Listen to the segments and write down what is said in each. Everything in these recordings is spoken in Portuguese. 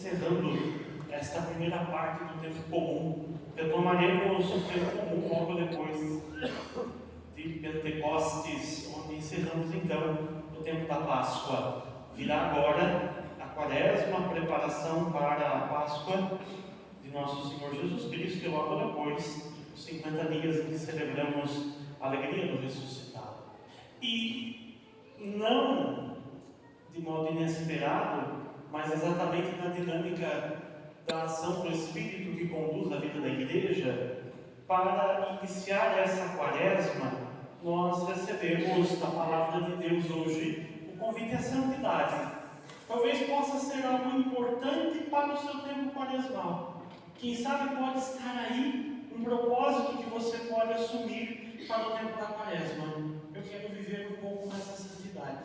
encerrando esta primeira parte do tempo comum. Retomaremos o tempo comum logo depois de Pentecostes, onde encerramos então o tempo da Páscoa. Virá agora a Quaresma, a preparação para a Páscoa de nosso Senhor Jesus Cristo, e logo depois os 50 dias em que celebramos a alegria do ressuscitado. E não de modo inesperado, mas exatamente na dinâmica da ação do Espírito que conduz a vida da Igreja, para iniciar essa Quaresma, nós recebemos da Palavra de Deus hoje o convite à santidade. Talvez possa ser algo importante para o seu tempo quaresmal. Quem sabe pode estar aí um propósito que você pode assumir para o tempo da Quaresma. Eu quero viver um pouco mais a santidade.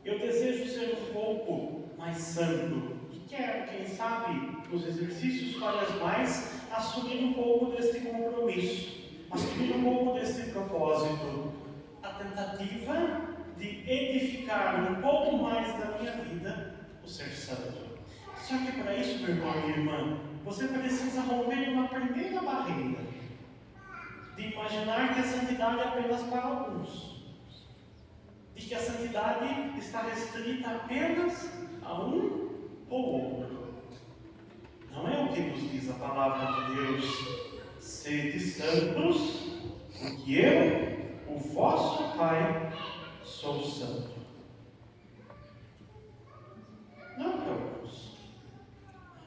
Eu desejo ser um pouco mais santo. E quero, quem sabe, nos exercícios quaresmais, assumir um pouco deste compromisso, assumir um pouco deste propósito. A tentativa de edificar um pouco mais da minha vida o ser santo. Só que para isso, meu irmão e irmã, você precisa romper uma primeira barreira de imaginar que a santidade é apenas para alguns, de que a santidade está restrita apenas a um ou outro. Não é o que nos diz a palavra de Deus: sede santos, porque eu, o vosso Pai, sou santo. Não para alguns.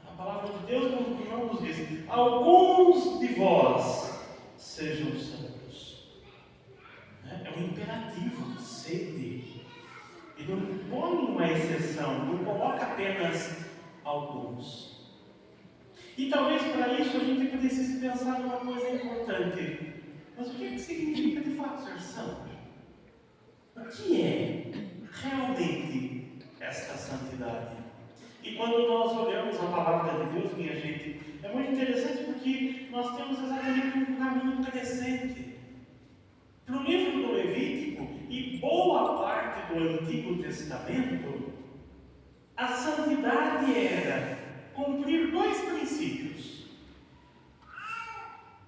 A palavra de Deus não nos diz: alguns de vós sejam santos. É um imperativo, sede. E não põe uma exceção, não coloca apenas alguns. E talvez para isso a gente precise pensar numa coisa importante. Mas o que significa de fato ser santo? O que é realmente esta santidade? E quando nós olhamos a palavra de Deus, minha gente, é muito interessante porque nós temos exatamente um caminho crescente. Para o livro do Levítico e boa parte do Antigo Testamento, a santidade era cumprir dois princípios.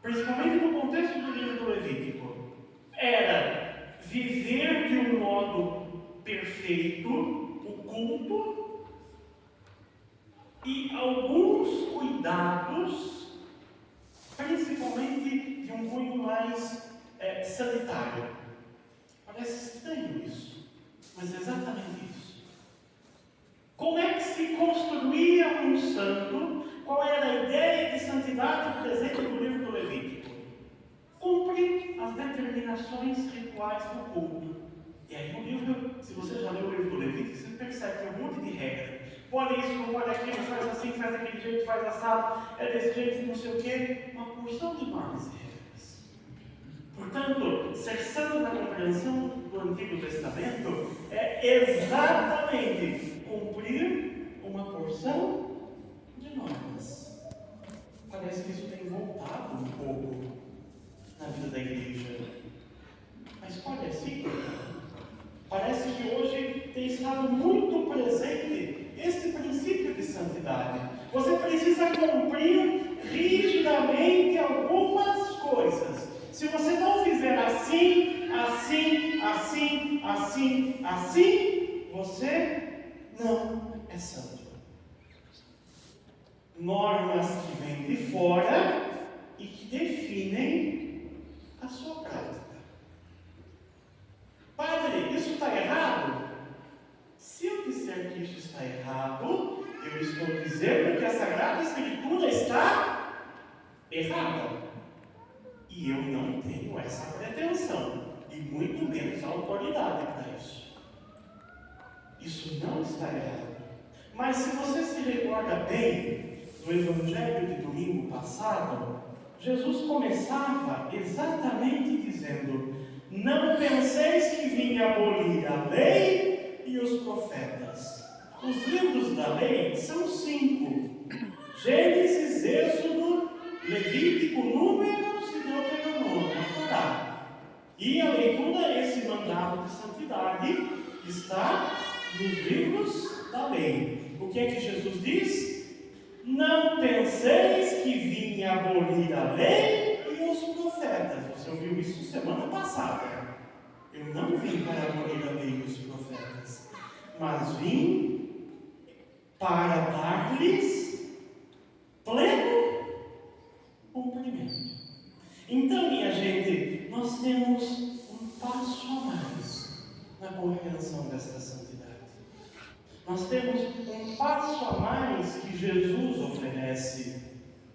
Principalmente no contexto do livro do Levítico. Era viver de um modo perfeito o culto e alguns cuidados, principalmente de um cunho mais sanitário. Parece estranho isso, mas é exatamente isso. Como é que se construía um santo? Qual era a ideia de santidade presente no livro do Levítico? Cumprir as determinações rituais do culto. E aí no livro, se você já leu o livro do Levítico, você percebe que tem um monte de regra. Pode isso, não pode aquilo, faz assim, faz daquele jeito, faz assado, é desse jeito, não sei o quê. Uma porção de normas e regras. Portanto, ser santo na compreensão do Antigo Testamento é exatamente cumprir uma porção de normas. Parece que isso tem voltado um pouco na vida da igreja. Mas parece que hoje tem estado muito presente este princípio de santidade. Você precisa cumprir rigidamente algumas coisas. Se você não fizer assim, você não é santo. Normas que vêm de fora e que definem a sua prática. Padre, isso está errado? Se eu disser que isso está errado, eu estou dizendo que a Sagrada Escritura está errada. E eu não tenho essa pretensão, e muito menos a autoridade para isso. Isso não está errado. Mas se você se recorda bem do Evangelho de domingo passado, Jesus começava exatamente dizendo: não penseis que vim abolir a lei e os profetas. Os livros da lei são 5: Gênesis, Êxodo, Levítico, Números e Deuteronômio, a Torá. E a leitura, esse mandato de santidade, está nos livros da lei. O que é que Jesus diz? Não penseis que vim abolir a lei e os profetas. Você ouviu isso semana passada. Eu não vim para abolir a lei e os profetas, mas vim para dar-lhes pleno cumprimento. Então, minha gente, nós temos um passo a mais na compreensão desta santidade. Nós temos um passo a mais que Jesus oferece.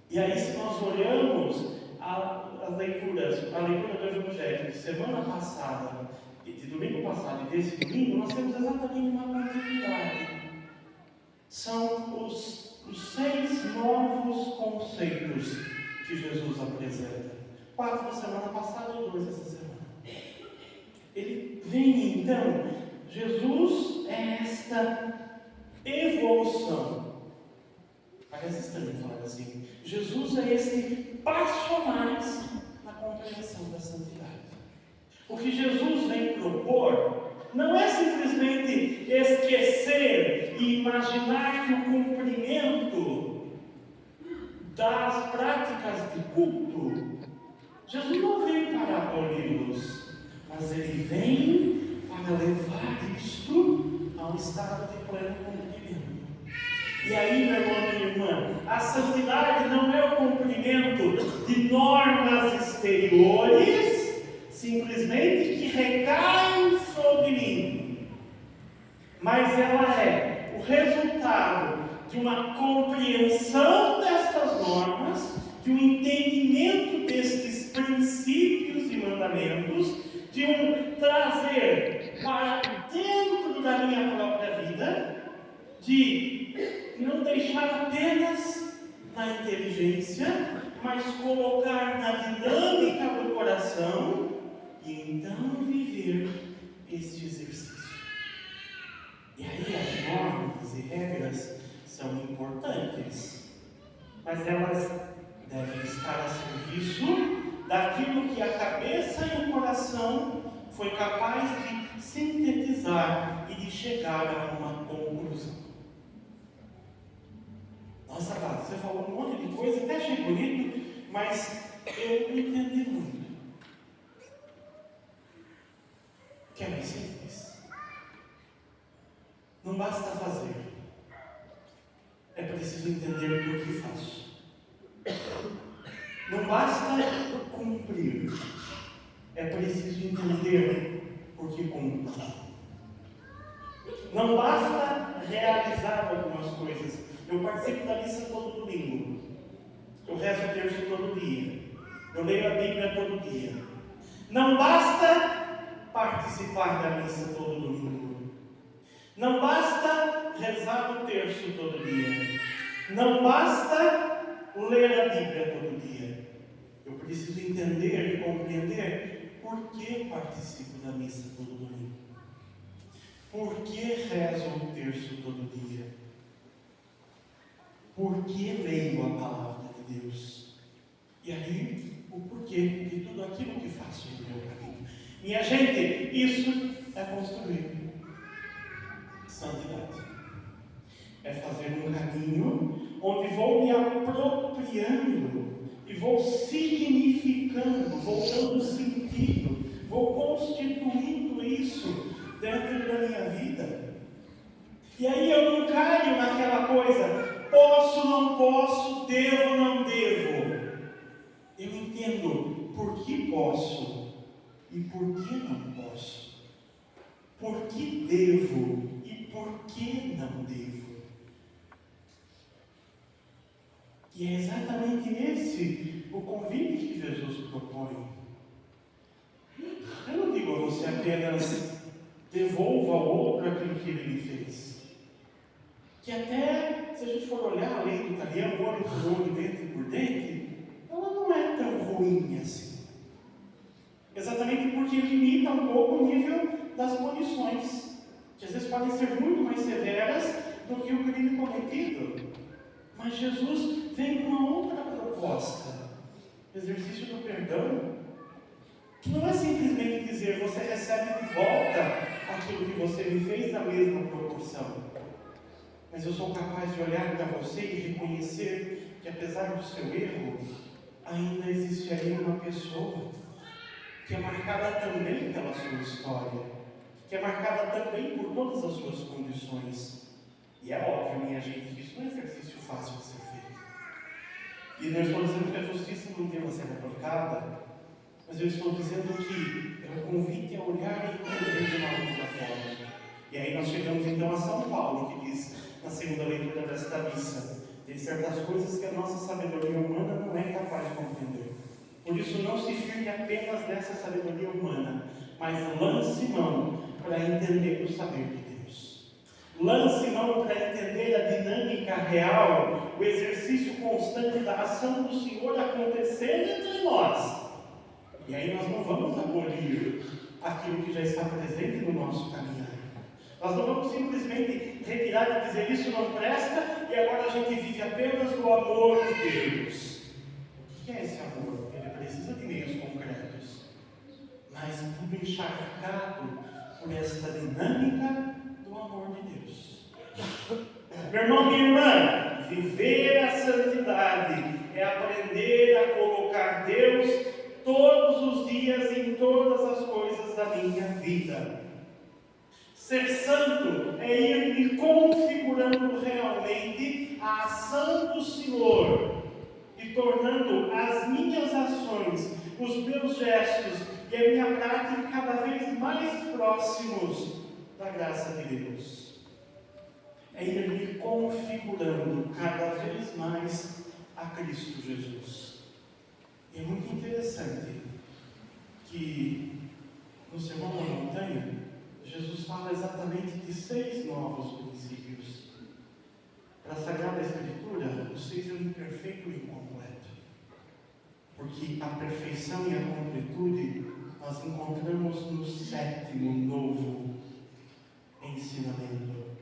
E aí, se nós olhamos a leitura do Evangelho de semana passada, de domingo passado e desse domingo, nós temos exatamente uma continuidade. São os 6 novos conceitos que Jesus apresenta. 4 na semana passada e 2 essa semana. Ele vem então, Jesus é esta evolução. Parece estranho falar assim. Jesus é este passo a mais na compreensão da santidade. O que Jesus vem propor não é simplesmente esquecer e imaginar que o cumprimento das práticas de culto, Jesus não veio para aboli-los, mas Ele vem para levar isto a um estado de pleno cumprimento. E aí, meu irmão e minha irmã, a santidade não é o cumprimento de normas exteriores, simplesmente que recaem sobre mim, mas ela é o resultado de uma compreensão destas normas, de um entendimento destes princípios e mandamentos, de um trazer para dentro da minha própria vida, de não deixar apenas na inteligência, mas colocar na dinâmica do coração e então viver este exercício. E aí as normas e regras são importantes, mas elas devem estar a serviço daquilo que a cabeça e o coração foi capaz de sintetizar e de chegar a uma conclusão. Nossa, Tata, você falou um monte de coisa, até achei bonito, mas eu não entendi muito. Que é mais simples. Não basta fazer. É preciso entender por que faço. Não basta cumprir. É preciso entender por que cumpro. Não basta realizar algumas coisas. Eu participo da missa todo domingo. Eu rezo o terço todo dia. Eu leio a Bíblia todo dia. Não basta participar da missa todo domingo. Não basta rezar o terço todo dia. Não basta ler a Bíblia todo dia. Eu preciso entender e compreender por que participo da missa todo domingo. Por que rezo o terço todo dia? Por que leio a palavra de Deus? E aí, o porquê de tudo aquilo que faço no meu caminho. Minha gente, isso é construir santidade. É fazer um caminho onde vou me apropriando e vou significando, vou dando sentido, vou constituindo isso dentro da minha vida. E aí eu não caio naquela coisa, posso, não posso, devo, não devo. Eu entendo por que posso e por que não posso. Por que devo e por que não devo. E é exatamente esse o convite que Jesus propõe. Eu não digo a você apenas devolva ao outro aquilo que ele lhe fez. Que até, se a gente for olhar a lei do talião, olho por olho, dente por dente, ela não é tão ruim assim. Exatamente porque limita um pouco o nível das punições, que às vezes podem ser muito mais severas do que o crime cometido. Mas Jesus vem com uma outra proposta, o exercício do perdão, que não é simplesmente dizer você recebe de volta aquilo que você me fez na mesma proporção, mas eu sou capaz de olhar para você e reconhecer que, apesar do seu erro, ainda existe ali uma pessoa que é marcada também pela sua história, que é marcada também por todas as suas condições. E é óbvio, minha gente, que isso não é exercício fácil de ser feito. E não estou dizendo que a justiça não deva ser aplicada, mas eu estou dizendo que é um convite a olhar e entender de uma outra forma. E aí nós chegamos então a São Paulo, que diz na segunda leitura desta missa: tem certas coisas que a nossa sabedoria humana não é capaz de compreender. Por isso não se firme apenas nessa sabedoria humana, mas lance mão para entender o saber de Deus. Lance mão para entender a dinâmica real, o exercício constante da ação do Senhor acontecendo entre nós. E aí nós não vamos abolir aquilo que já está presente no nosso caminhar. Nós não vamos simplesmente retirar e dizer isso não presta e agora a gente vive apenas do amor de Deus. O que é esse amor? Ele precisa de meios concretos, mas tudo encharcado por esta dinâmica do amor de Deus. Meu irmão, minha irmã, viver a santidade é aprender a colocar Deus todos os dias em todas as coisas da minha vida. Ser santo é ir me configurando realmente a ação do Senhor e tornando as minhas ações, os meus gestos e a minha prática cada vez mais próximos da graça de Deus. É ir me configurando cada vez mais a Cristo Jesus. E é muito interessante que no Sermão da Montanha, Jesus fala exatamente de 6 novos princípios. Para a Sagrada Escritura, o 6 é o imperfeito e o incompleto. Porque a perfeição e a completude nós encontramos no 7º novo ensinamento,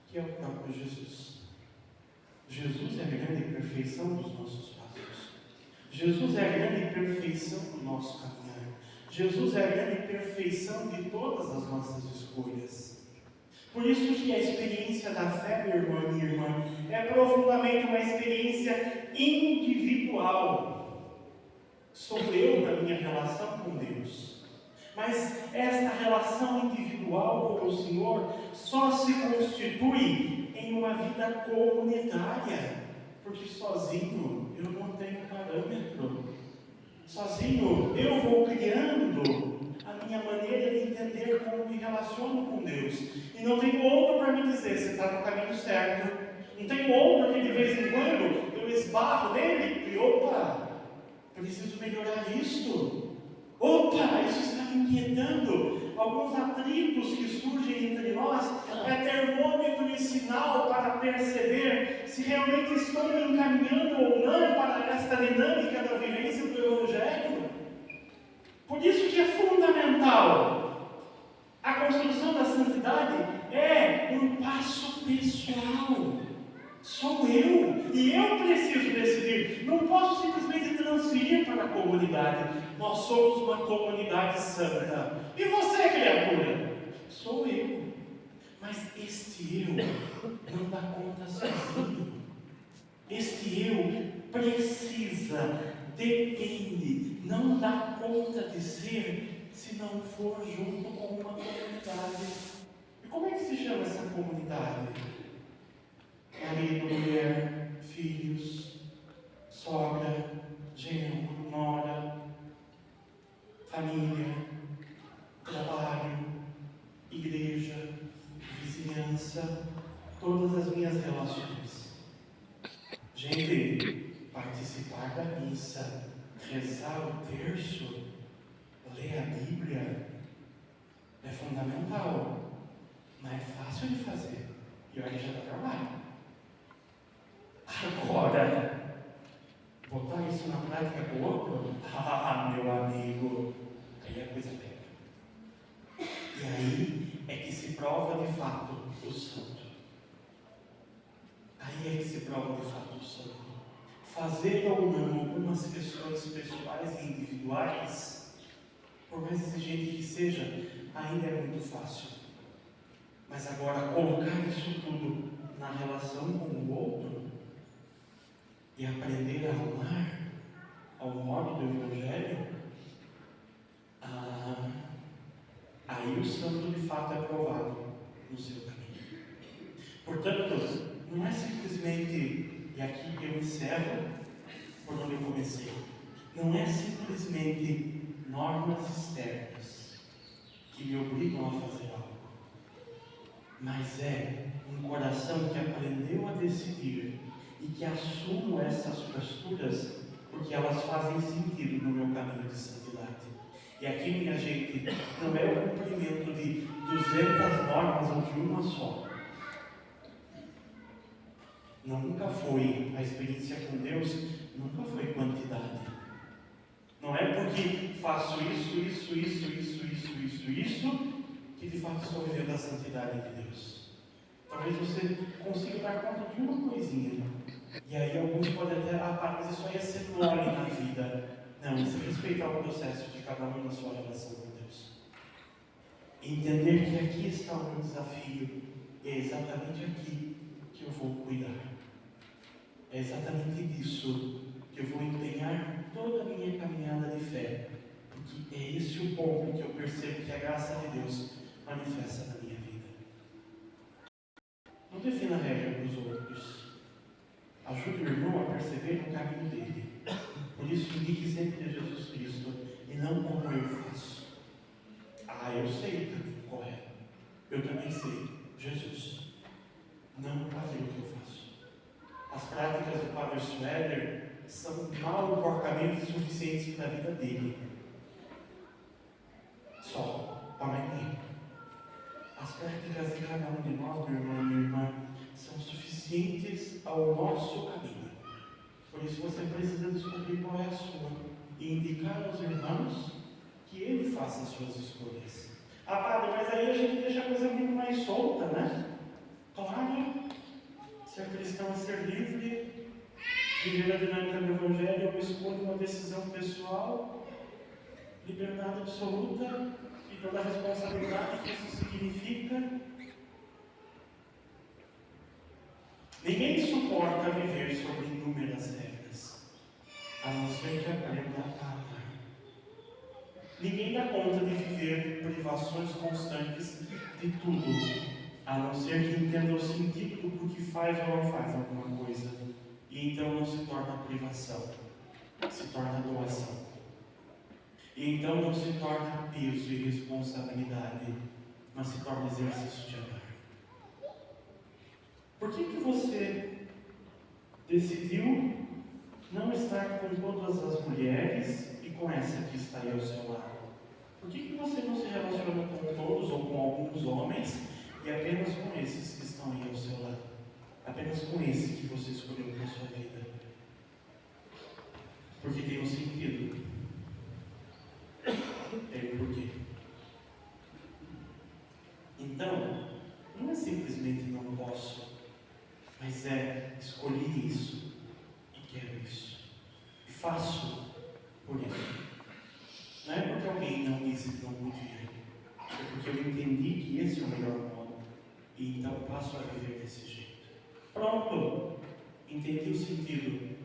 que é o próprio Jesus. Jesus é a grande perfeição dos nossos passos. Jesus é a grande perfeição do nosso caminhar. Jesus é a grande perfeição de todas as nossas escolhas. Por isso que a experiência da fé, meu irmão e minha irmã, é profundamente uma experiência individual. Sou eu na minha relação com Deus. Mas esta relação individual com o Senhor só se constitui em uma vida comunitária. Porque sozinho eu não tenho parâmetro. Sozinho eu vou criando a minha maneira de entender como me relaciono com Deus. E não tenho outro para me dizer se está no caminho certo. Não tenho outro que de vez em quando eu esbarro nele e opa, preciso melhorar isto. Opa, isso está me inquietando. Alguns atritos que surgem entre nós é termômetro e sinal para perceber se realmente estou me encaminhando ou não para esta dinâmica da vivência do Evangelho. Por isso que é fundamental. A construção da santidade é um passo pessoal. Sou eu, e eu preciso decidir. Não posso simplesmente transferir para a comunidade. Nós somos uma comunidade santa. E você, criatura? Sou eu. Mas este eu não dá conta sozinho. Este eu precisa, depende, não dá conta de ser se não for junto com uma comunidade. E como é que se chama essa comunidade? Marido, mulher, filhos, sogra, genro, nora, família, trabalho, igreja, vizinhança, todas as minhas relações. Gente, participar da missa, rezar o terço, ler a Bíblia é fundamental, mas é fácil de fazer e olha que já dá trabalho. Agora, botar isso na prática com o outro? Ah, meu amigo, aí a coisa pega. E aí é que se prova de fato o santo. Aí é que se prova de fato o santo. Fazer ou não algumas questões pessoais e individuais, por mais exigente que seja, ainda é muito fácil. Mas agora, colocar isso tudo na relação com o outro e aprender a amar ao modo do Evangelho, aí o santo de fato é provado no seu caminho. Portanto, não é simplesmente, e aqui eu encerro por onde eu comecei, não é simplesmente normas externas que me obrigam a fazer algo, mas é um coração que aprendeu a decidir e que assumo essas posturas porque elas fazem sentido no meu caminho de santidade. E aqui, minha gente, não é o cumprimento de 200 normas ou de uma só. Nunca foi, a experiência com Deus nunca foi quantidade. Não é porque faço isso, que de fato estou vivendo a santidade de Deus. Talvez você consiga dar conta de uma coisinha. E aí alguns podem até, mas isso aí é ser mole na vida. Não, isso é respeitar o processo de cada um na sua relação com Deus. Entender que aqui está o meu desafio, e é exatamente aqui que eu vou cuidar. É exatamente disso que eu vou empenhar toda a minha caminhada de fé. Porque é esse o ponto que eu percebo que a graça de Deus manifesta na minha vida. Não defina a regra para os outros. Ajude o irmão a perceber o caminho dele. Por isso, indique sempre a Jesus Cristo e não como eu faço. Eu sei o caminho correto. Eu também sei. Jesus. Não aquilo que eu faço. As práticas do Padre Schroeder são mal porcamente suficientes para a vida dele. Só. Amém. As práticas de cada um de nós, meu irmão e minha irmã, são suficientes ao nosso caminho. Por isso você precisa descobrir qual é a sua e indicar aos irmãos que ele faça as suas escolhas. Padre, mas aí a gente deixa a coisa muito mais solta, né? Claro, ser cristão é ser livre, viver a dinâmica do Evangelho é uma escolha, uma decisão pessoal, liberdade absoluta e toda a responsabilidade que isso significa. Ninguém suporta viver sob inúmeras regras, a não ser que aprenda a amar. Ninguém dá conta de viver privações constantes de tudo, a não ser que entenda o sentido do porquê faz ou não faz alguma coisa. E então não se torna privação, se torna doação. E então não se torna peso e responsabilidade, mas se torna exercício de amar. Por que você decidiu não estar com todas as mulheres e com essa que está aí ao seu lado? Por que você não se relaciona com todos ou com alguns homens e apenas com esses que estão aí ao seu lado? Apenas com esse que você escolheu para a sua vida? Porque tem um sentido. Tem um porquê. Então, não é simplesmente não posso, mas escolhi isso e quero isso. E faço por isso. Não é porque alguém não disse que não podia, é porque eu entendi que esse é o melhor modo. E então passo a viver desse jeito. Pronto! Entendi o sentido.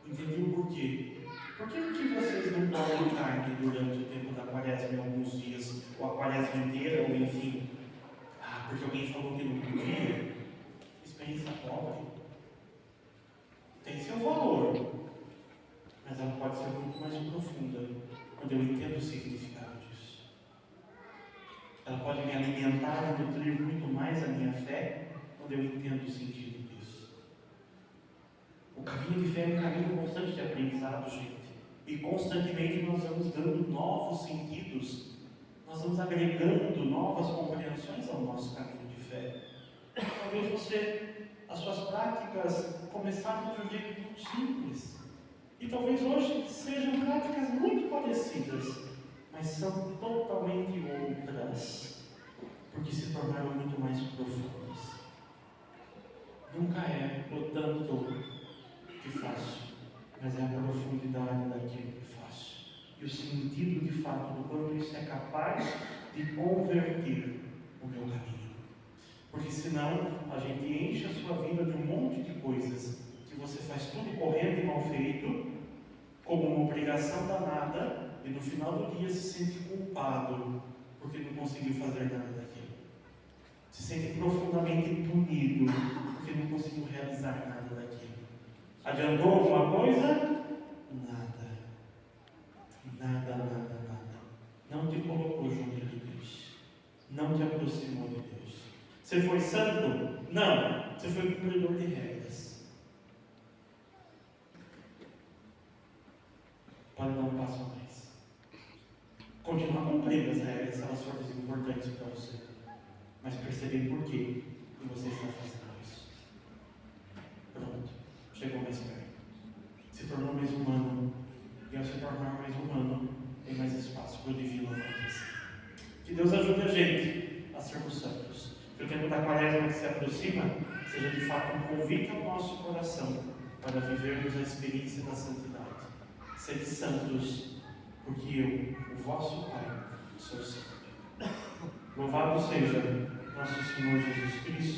Entendi o porquê. Por que vocês não comem carne durante o tempo da quaresma em alguns dias, ou a quaresma inteira, ou enfim? Porque alguém falou que não podia? Experiência pobre. Tem seu valor, mas ela pode ser muito mais profunda quando eu entendo o significado disso. Ela pode me alimentar e nutrir muito mais a minha fé quando eu entendo o sentido disso. O caminho de fé é um caminho constante de aprendizado, gente. E constantemente nós vamos dando novos sentidos, nós vamos agregando novas compreensões ao nosso caminho de fé. Talvez as suas práticas começaram de um jeito muito simples. E talvez hoje sejam práticas muito parecidas, mas são totalmente outras, porque se tornaram muito mais profundas. Nunca é o tanto que faço, mas é a profundidade daquilo que faço. E o sentido de fato do quanto isso é capaz de converter o meu caminho. Porque senão a gente enche a sua vida de um monte de coisas que você faz tudo correndo e mal feito, como uma obrigação danada, e no final do dia se sente culpado porque não conseguiu fazer nada daquilo. Se sente profundamente punido porque não conseguiu realizar nada daquilo. Adiantou alguma coisa? Nada. Nada. Não te colocou junto de Deus. Não te aproximou de Deus. Você foi santo? Não. Você foi cumpridor de regras. Pode dar um passo a mais. Continuar cumprindo as regras se elas forem importantes para você. Mas perceber por que você está fazendo isso. Pronto. Chegou mais perto. Se tornou mais humano. E ao se tornar mais humano, tem mais espaço para o divino acontecer. Que Deus ajude a gente a sermos santos. Que o tempo da quaresma que se aproxima seja de fato um convite ao nosso coração para vivermos a experiência da santidade. Sede santos, porque eu, o vosso Pai, sou santo. Louvado seja nosso Senhor Jesus Cristo.